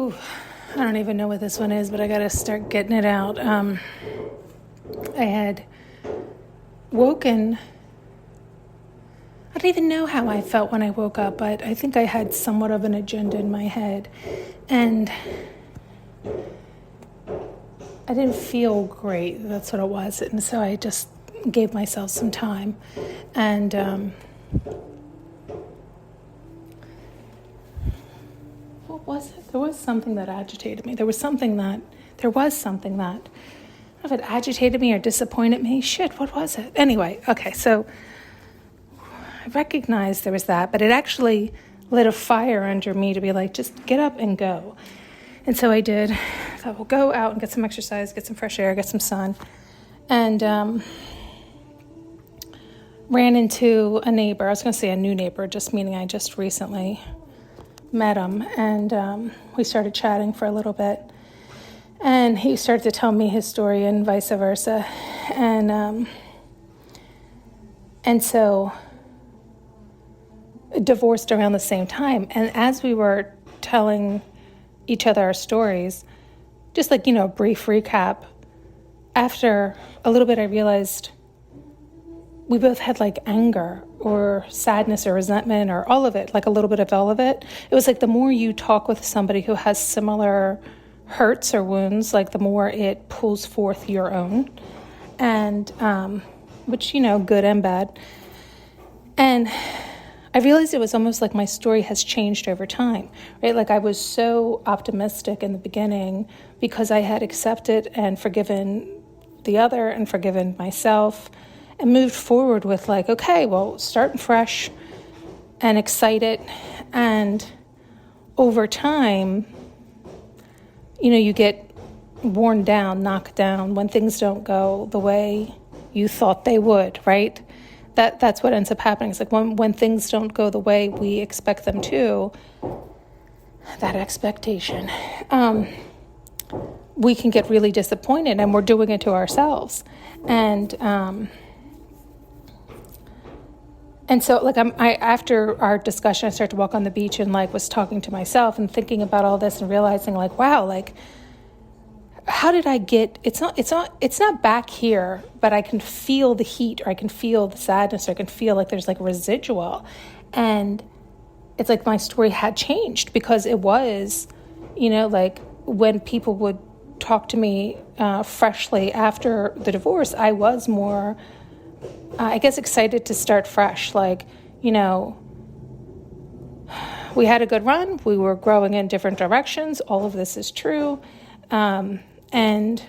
Ooh, I don't even know what this one is, but I got to start getting it out. I had woken. I don't even know how I felt when I woke up, but I think I had somewhat of an agenda in my head. And I didn't feel great. That's what it was. And so I just gave myself some time. And what was it? There was something that agitated me. There was something that, I don't know if it agitated me or disappointed me. Shit, what was it? Anyway, okay, so I recognized there was that, but it actually lit a fire under me to be like, just get up and go. And so I did. I thought, well, go out and get some exercise, get some fresh air, get some sun. And ran into a neighbor. I was going to say a new neighbor, just meaning I just recently met him. And we started chatting for a little bit. And he started to tell me his story and vice versa. And so divorced around the same time. And as we were telling each other our stories, just like, a brief recap, after a little bit I realized we both had like anger or sadness or resentment or all of it, like a little bit of all of it. It was like the more you talk with somebody who has similar hurts or wounds, like the more it pulls forth your own, and which, good and bad. And I realized it was almost like my story has changed over time, right? Like I was so optimistic in the beginning because I had accepted and forgiven the other and forgiven myself and moved forward with like, okay, well, starting fresh and excited. And over time, you get worn down, knocked down when things don't go the way you thought they would, right? That's what ends up happening. It's like when things don't go the way we expect them to, that expectation, we can get really disappointed, and we're doing it to ourselves. And so like after our discussion, I started to walk on the beach and like was talking to myself and thinking about all this and realizing like, wow, like how did I get, it's not back here, but I can feel the heat, or I can feel the sadness, or I can feel like there's like residual. And it's like my story had changed because it was, like when people would talk to me freshly after the divorce, I was more, I guess, excited to start fresh. Like, we had a good run. We were growing in different directions. All of this is true. And,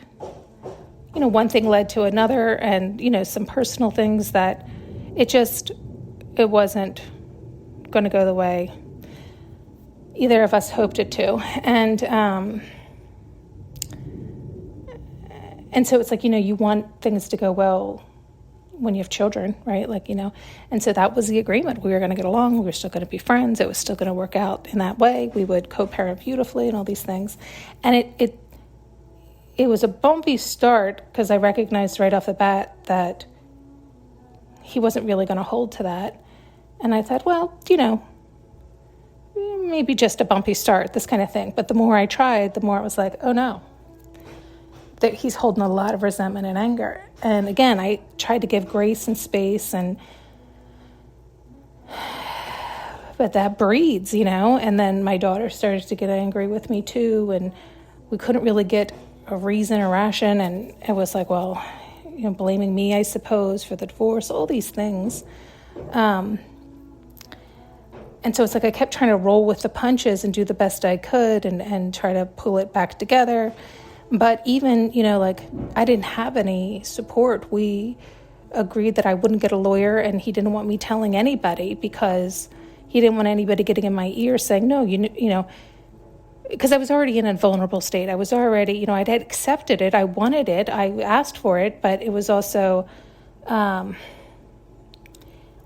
one thing led to another, and, some personal things that it wasn't going to go the way either of us hoped it to. And so it's like, you want things to go well when you have children, right? Like, and so that was the agreement. We were going to get along. We were still going to be friends. It was still going to work out in that way. We would co-parent beautifully and all these things. And it was a bumpy start because I recognized right off the bat that he wasn't really going to hold to that. And I thought, well, maybe just a bumpy start, this kind of thing. But the more I tried, the more it was like, oh no, that he's holding a lot of resentment and anger. And again, I tried to give grace and space, but that breeds, and then my daughter started to get angry with me too, and we couldn't really get a reason or ration, and it was like, well, blaming me, I suppose, for the divorce, all these things. And so it's like I kept trying to roll with the punches and do the best I could and try to pull it back together. But even, like I didn't have any support. We agreed that I wouldn't get a lawyer, and he didn't want me telling anybody because he didn't want anybody getting in my ear saying, no, because I was already in a vulnerable state. I was already, I had accepted it. I wanted it. I asked for it, but it was also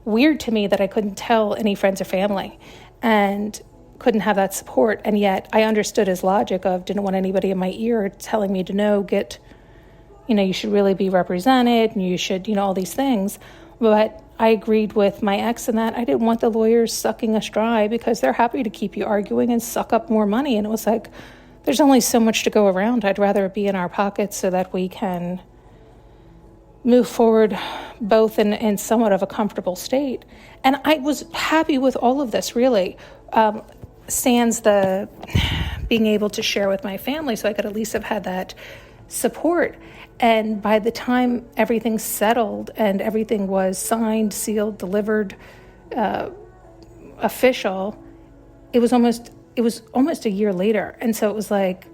weird to me that I couldn't tell any friends or family and couldn't have that support. And yet I understood his logic of didn't want anybody in my ear telling me to you should really be represented and you should, all these things. But I agreed with my ex in that I didn't want the lawyers sucking us dry because they're happy to keep you arguing and suck up more money. And it was like, there's only so much to go around. I'd rather it be in our pockets so that we can move forward both in somewhat of a comfortable state. And I was happy with all of this, really. Sans the being able to share with my family, so I could at least have had that support. And by the time everything settled and everything was signed, sealed, delivered, official, it was almost a year later. And so it was like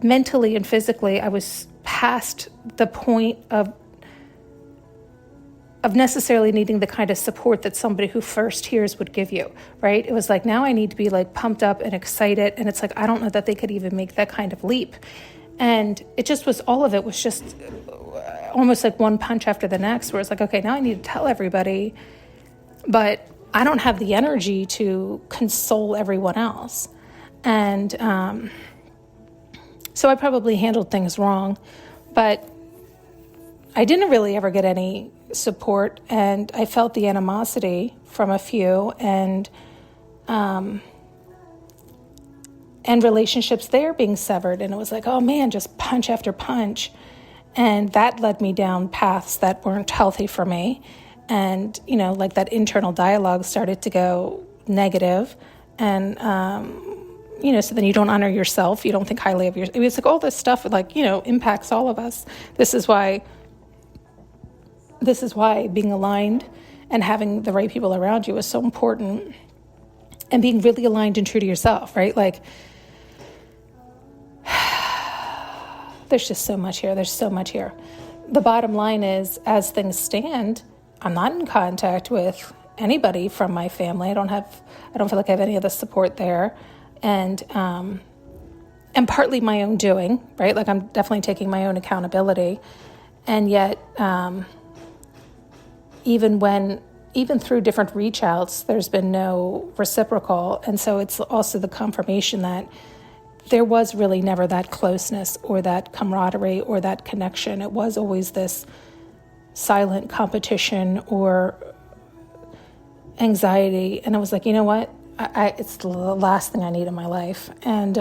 mentally and physically, I was past the point of necessarily needing the kind of support that somebody who first hears would give you, right? It was like, now I need to be like pumped up and excited. And it's like, I don't know that they could even make that kind of leap. And it just was, all of it was just almost like one punch after the next, where it's like, okay, now I need to tell everybody, but I don't have the energy to console everyone else. And so I probably handled things wrong, but I didn't really ever get any support, and I felt the animosity from a few, and relationships there being severed. And it was like, oh man, just punch after punch. And that led me down paths that weren't healthy for me. And, like that internal dialogue started to go negative. And, so then you don't honor yourself. You don't think highly of yourself. It's like all this stuff, impacts all of us. This is why being aligned and having the right people around you is so important, and being really aligned and true to yourself, right? Like, there's just so much here. There's so much here. The bottom line is, as things stand, I'm not in contact with anybody from my family. I don't feel like I have any of the support there. And partly my own doing, right? Like, I'm definitely taking my own accountability. And yet, even through different reach outs, there's been no reciprocal. And so it's also the confirmation that there was really never that closeness or that camaraderie or that connection. It was always this silent competition or anxiety. And I was like, you know what? It's the last thing I need in my life. And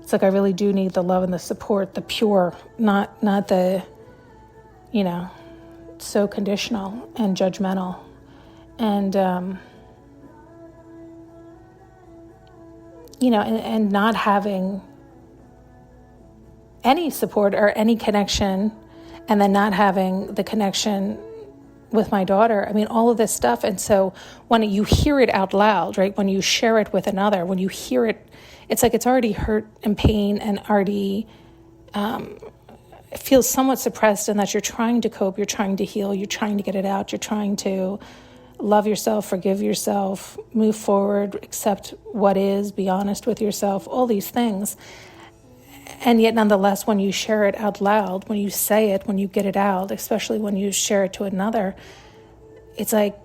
it's like, I really do need the love and the support, the pure, not the, so conditional and judgmental. And, and not having any support or any connection, and then not having the connection with my daughter. I mean, all of this stuff. And so when you hear it out loud, right, when you share it with another, when you hear it, it's like it's already hurt and pain and already feels somewhat suppressed, and that you're trying to cope, you're trying to heal, you're trying to get it out, you're trying to love yourself, forgive yourself, move forward, accept what is, be honest with yourself, all these things. And yet, nonetheless, when you share it out loud, when you say it, when you get it out, especially when you share it to another, it's like,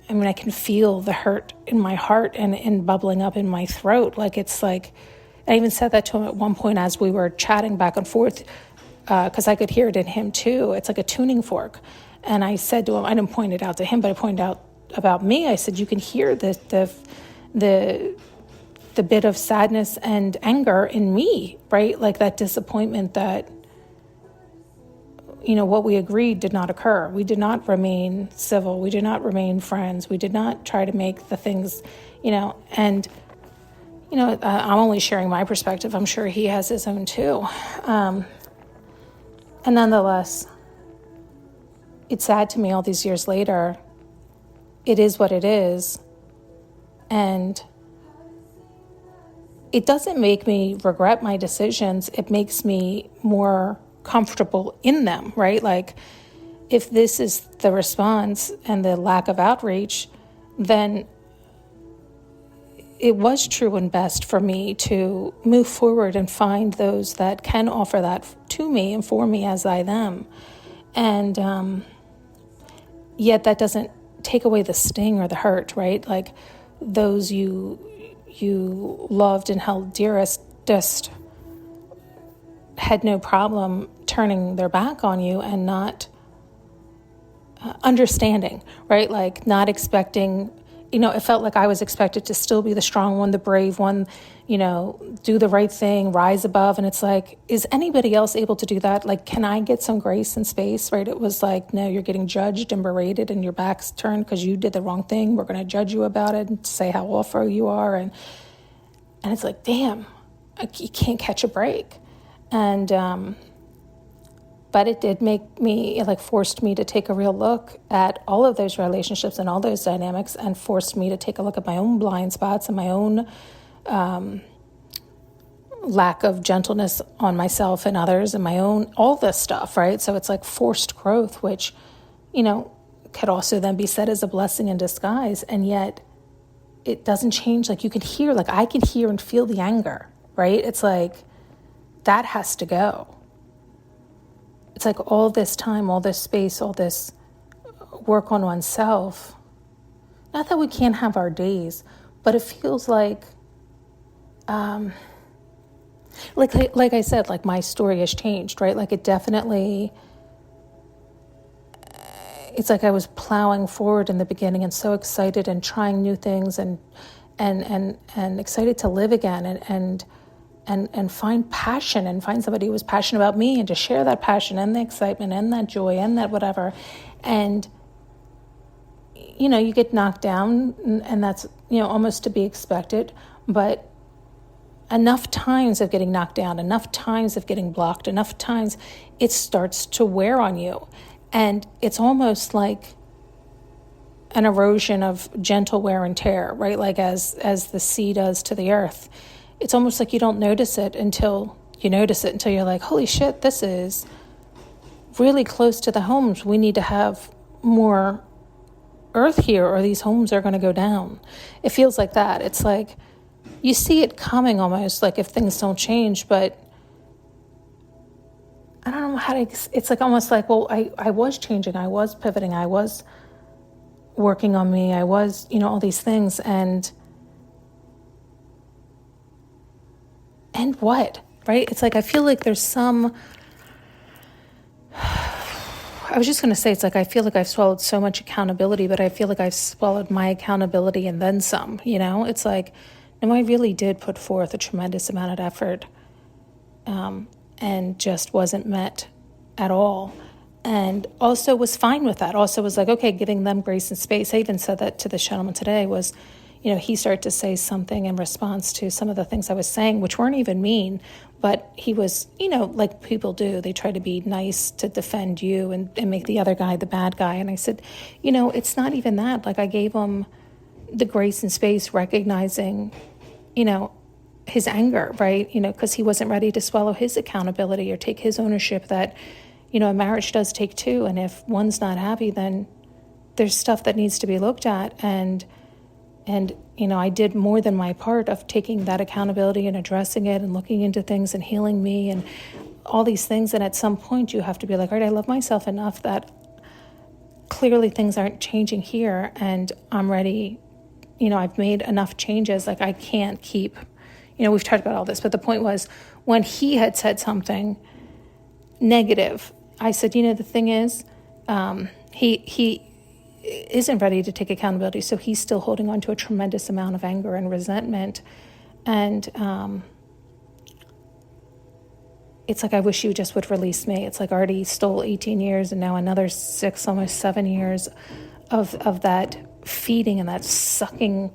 I can feel the hurt in my heart and bubbling up in my throat. Like, it's like, I even said that to him at one point as we were chatting back and forth, because I could hear it in him too. It's like a tuning fork. And I said to him, I didn't point it out to him, but I pointed out about me. I said, you can hear the bit of sadness and anger in me, right? Like that disappointment that, what we agreed did not occur. We did not remain civil. We did not remain friends. We did not try to make the things, and, I'm only sharing my perspective. I'm sure he has his own too. And nonetheless, it's sad to me all these years later. It is what it is. And it doesn't make me regret my decisions. It makes me more comfortable in them, right? Like, if this is the response and the lack of outreach, then it was true and best for me to move forward and find those that can offer that to me and for me as I them. And yet that doesn't take away the sting or the hurt, right? Like, those you loved and held dearest just had no problem turning their back on you and not understanding, right? Like, not expecting it felt like I was expected to still be the strong one, the brave one, do the right thing, rise above. And it's like, is anybody else able to do that? Like, can I get some grace and space, right? It was like, no, you're getting judged and berated and your back's turned because you did the wrong thing. We're going to judge you about it and say how awful you are. And it's like, damn, you can't catch a break. And, but it did make me, forced me to take a real look at all of those relationships and all those dynamics, and forced me to take a look at my own blind spots and my own lack of gentleness on myself and others, and my own, all this stuff, right? So it's like forced growth, which, could also then be said as a blessing in disguise. And yet it doesn't change. Like, you can hear, I can hear and feel the anger, right? It's like, that has to go. It's like all this time, all this space, all this work on oneself. Not that we can't have our days, but it feels like I said, like my story has changed, right? Like it definitely, it's like I was plowing forward in the beginning and so excited and trying new things and excited to live again and find passion and find somebody who was passionate about me and to share that passion and the excitement and that joy and that whatever. And, you get knocked down and that's, almost to be expected. But enough times of getting knocked down, enough times of getting blocked, enough times it starts to wear on you. And it's almost like an erosion of gentle wear and tear, right? Like as the sea does to the earth. It's almost like you don't notice it until you notice it, until you're like, holy shit, this is really close to the homes. We need to have more earth here or these homes are going to go down. It feels like that. It's like you see it coming almost, like if things don't change, but I don't know how to, it's like almost like, well, I was changing. I was pivoting. I was working on me. I was, all these things. And what, right? It's like, I feel like there's some, I was just going to say, it's like, I feel like I've swallowed so much accountability, but I feel like I've swallowed my accountability and then some, it's like, no, I really did put forth a tremendous amount of effort, and just wasn't met at all. And also was fine with that. Also was like, okay, giving them grace and space. I even said that to the gentleman today was, he started to say something in response to some of the things I was saying, which weren't even mean, but he was, like people do, they try to be nice to defend you and make the other guy the bad guy. And I said, it's not even that. Like I gave him the grace and space, recognizing, his anger, right? Because he wasn't ready to swallow his accountability or take his ownership that, a marriage does take two. And if one's not happy, then there's stuff that needs to be looked at. And I did more than my part of taking that accountability and addressing it and looking into things and healing me and all these things. And at some point you have to be like, all right, I love myself enough that clearly things aren't changing here and I'm ready. I've made enough changes. Like I can't keep, we've talked about all this, but the point was when he had said something negative, I said, the thing is, he isn't ready to take accountability, so he's still holding on to a tremendous amount of anger and resentment. And it's like, I wish you just would release me. It's like I already stole 18 years and now another 6, almost 7 years of that feeding and that sucking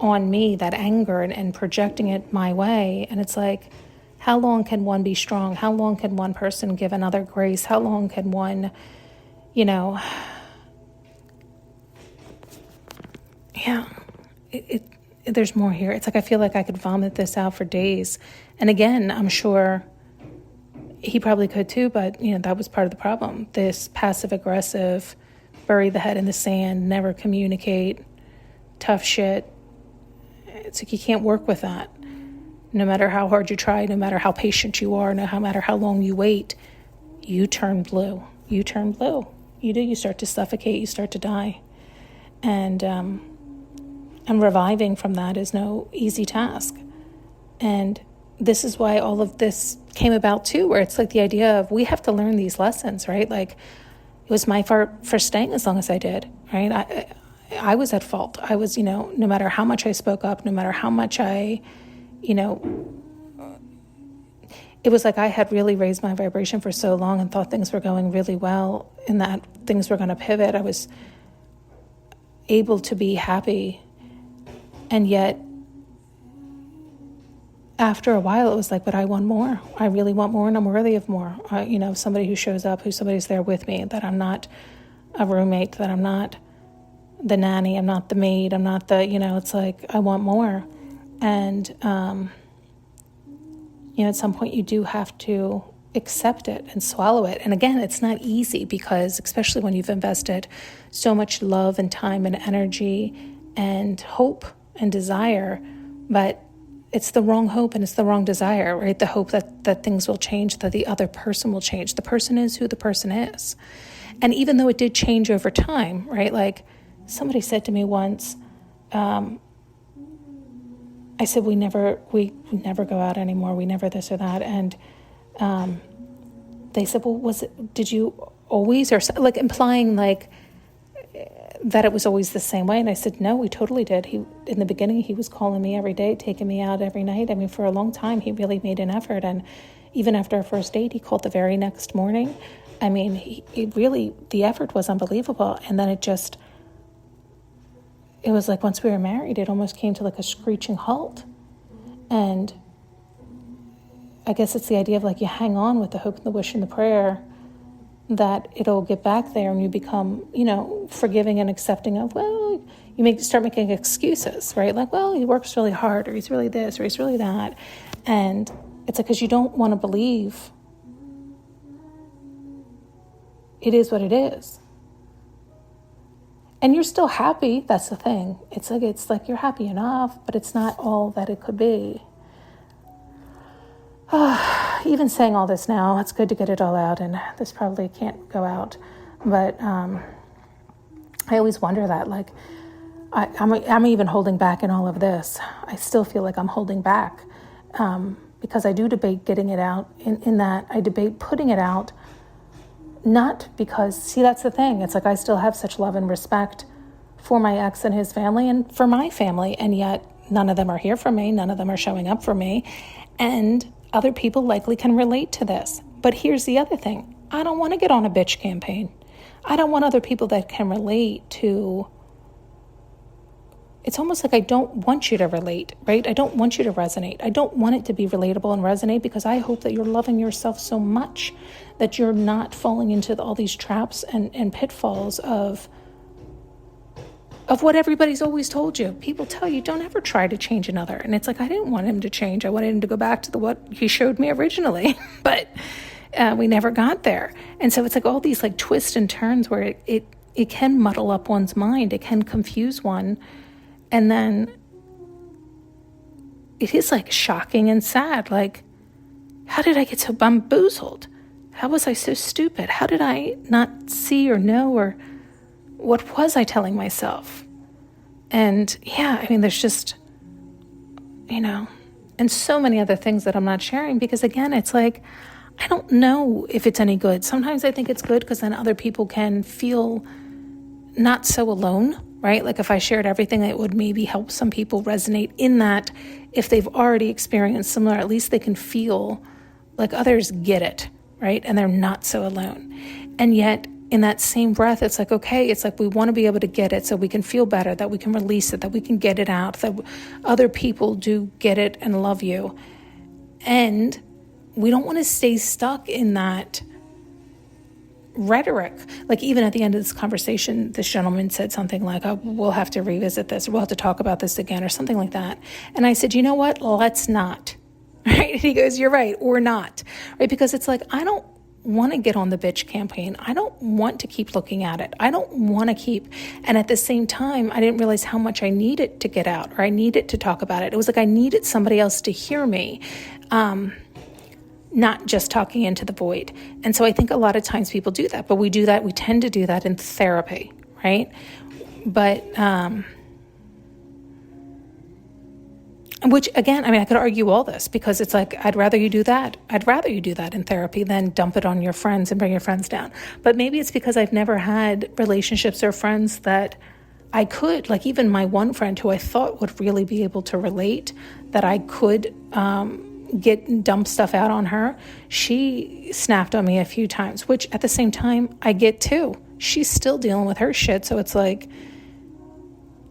on me, that anger and projecting it my way. And it's like, how long can one be strong? How long can one person give another grace? How long can one, there's more here. It's like, I feel like I could vomit this out for days. And again, I'm sure he probably could too, but that was part of the problem. This passive aggressive, bury the head in the sand, never communicate, tough shit. It's like, you can't work with that. No matter how hard you try, no matter how patient you are, no matter how long you wait, you turn blue. You turn blue. You do. You start to suffocate. You start to die. And reviving from that is no easy task. And this is why all of this came about too, where it's like the idea of we have to learn these lessons, right? Like it was my fault for staying as long as I did, right? I was at fault. I was, no matter how much I spoke up, no matter how much I, it was like I had really raised my vibration for so long and thought things were going really well and that things were going to pivot. I was able to be happy. And yet, after a while, it was like, but I want more. I really want more, and I'm worthy of more. Somebody who shows up, somebody's there with me, that I'm not a roommate, that I'm not the nanny, I'm not the maid, I'm not the, it's like, I want more. And, at some point you do have to accept it and swallow it. And again, it's not easy because, especially when you've invested so much love and time and energy and hope and desire, but it's the wrong hope and it's the wrong desire, right? The hope that things will change, that the other person will change. The person is who the person is. And even though it did change over time, right? Like somebody said to me once, I said, we never go out anymore. We never this or that. And they said, well, did you always, or like implying like that it was always the same way? And I said, no, we totally did. In the beginning, he was calling me every day, taking me out every night. I mean, for a long time, he really made an effort. And even after our first date, he called the very next morning. I mean, he really, the effort was unbelievable. And then it was like once we were married, it almost came to like a screeching halt. And I guess it's the idea of like you hang on with the hope and the wish and the prayer that it'll get back there and you become, forgiving and accepting of, well, start making excuses, right? Like, well, he works really hard, or he's really this, or he's really that. And it's like, because you don't want to believe it is what it is. And you're still happy. That's the thing. It's like you're happy enough, but it's not all that it could be. Even saying all this now, it's good to get it all out, and this probably can't go out. But I always wonder that, like, I'm even holding back in all of this. I still feel like I'm holding back because I do debate getting it out. In that I debate putting it out. Not because, see, that's the thing. It's like I still have such love and respect for my ex and his family and for my family, and yet none of them are here for me. None of them are showing up for me. And other people likely can relate to this. But here's the other thing. I don't want to get on a bitch campaign. I don't want other people that can relate to... It's almost like I don't want you to relate, right? I don't want you to resonate. I don't want it to be relatable and resonate because I hope that you're loving yourself so much that you're not falling into all these traps and pitfalls of what everybody's always told you. People tell you, don't ever try to change another. And it's like, I didn't want him to change. I wanted him to go back to what he showed me originally. But we never got there. And so it's like all these like twists and turns where it can muddle up one's mind. It can confuse one. And then it is like shocking and sad. Like, how did I get so bamboozled? How was I so stupid? How did I not see or know, or what was I telling myself? And yeah, I mean, there's just, and so many other things that I'm not sharing because again, it's like, I don't know if it's any good. Sometimes I think it's good because then other people can feel not so alone, right? Like if I shared everything, it would maybe help some people resonate in that if they've already experienced similar, at least they can feel like others get it, right? And they're not so alone. And yet in that same breath, it's like, okay, it's like we want to be able to get it so we can feel better, that we can release it, that we can get it out, that other people do get it and love you. And we don't want to stay stuck in that rhetoric. Like even at the end of this conversation, this gentleman said something like, oh, we'll have to revisit this, or we'll have to talk about this again, or something like that. And I said, you know what? Let's not. Right? And he goes, you're right, or not. Right? Because it's like, I don't want to get on the bitch campaign. I don't want to keep looking at it. I don't want to keep. And at the same time, I didn't realize how much I needed to get out, or I needed to talk about it. It was like I needed somebody else to hear me. Not just talking into the void. And so I think a lot of times people do that, but we tend to do that in therapy, right? But, which again, I mean, I could argue all this because it's like, I'd rather you do that in therapy than dump it on your friends and bring your friends down. But maybe it's because I've never had relationships or friends that I could, like even my one friend who I thought would really be able to relate, that I could dump stuff out on her, she snapped on me a few times, which at the same time I get too. She's still dealing with her shit, so it's like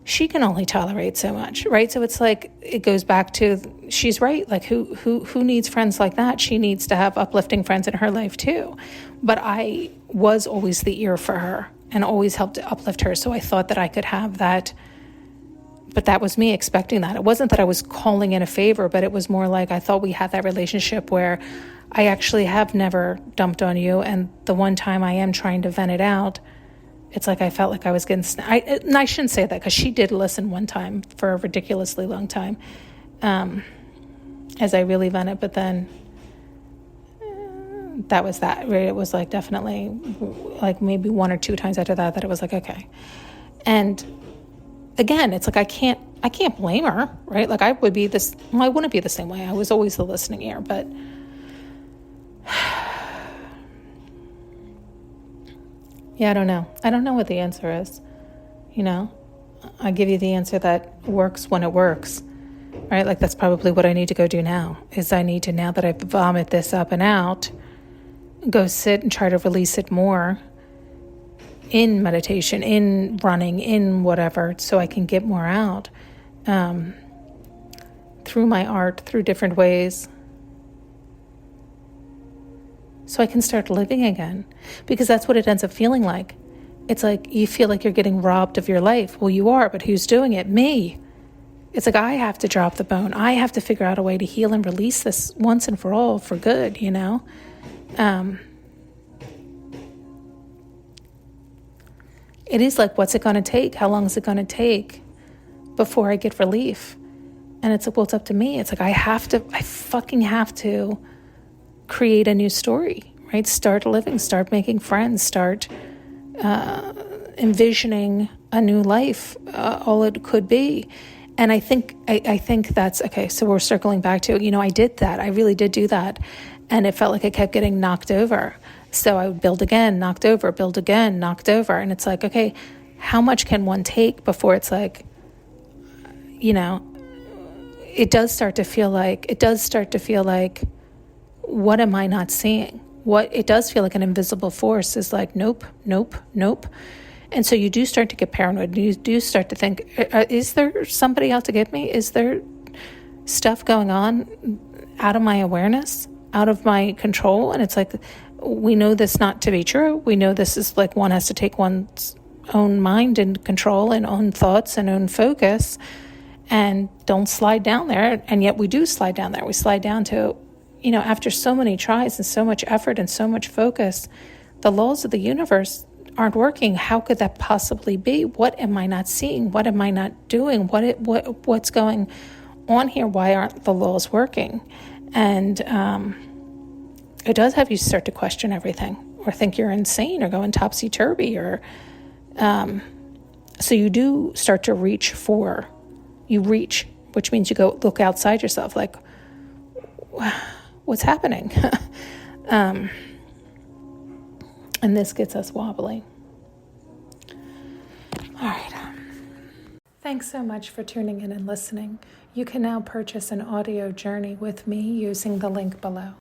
she can only tolerate so much, right? So it's like it goes back to, she's right. Like who needs friends like that? She needs to have uplifting friends in her life too. But I was always the ear for her and always helped to uplift her. So I thought that I could have that. But that was me expecting that. It wasn't that I was calling in a favor, but it was more like I thought we had that relationship where I actually have never dumped on you. And the one time I am trying to vent it out, it's like I felt like I was getting... I shouldn't say that, because she did listen one time for a ridiculously long time as I really vented. But then that was that. Right? It was like definitely like maybe 1 or 2 times after that it was like, okay. And again, it's like I can't blame her, right? Like I wouldn't be the same way. I was always the listening ear, but yeah, I don't know. I don't know what the answer is. I give you the answer that works when it works, right? Like that's probably what I need to go do now, is I need to, now that I've vomited this up and out, go sit and try to release it more in meditation, in running, in whatever, so I can get more out through my art, through different ways, so I can start living again. Because that's what it ends up feeling like. It's like you feel like you're getting robbed of your life. Well, you are, but who's doing it? Me. It's like I have to drop the bone. I have to figure out a way to heal and release this once and for all, for good, It is like, what's it going to take? How long is it going to take before I get relief? And it's like, well, it's up to me. It's like I fucking have to create a new story, right? Start living, start making friends, start envisioning a new life, all it could be. And I think that's, okay, so we're circling back to, I did that. I really did do that. And it felt like I kept getting knocked over. So I would build again, knocked over, build again, knocked over. And it's like, okay, how much can one take before it's like, it does start to feel like, what am I not seeing? It does feel like an invisible force is like, nope, nope, nope. And so you do start to get paranoid. You do start to think, is there somebody out to get me? Is there stuff going on out of my awareness, out of my control? And it's like, we know this not to be true. We know this is like one has to take one's own mind in control and own thoughts and own focus, and don't slide down there. And yet we do slide down there. We slide down to, after so many tries and so much effort and so much focus, the laws of the universe aren't working. How could that possibly be? What am I not seeing? What am I not doing? What's going on here? Why aren't the laws working? And it does have you start to question everything, or think you're insane, or going topsy-turvy, or so you do start to reach, which means you go look outside yourself, like, what's happening? And this gets us wobbly. All right. Thanks so much for tuning in and listening. You can now purchase an audio journey with me using the link below.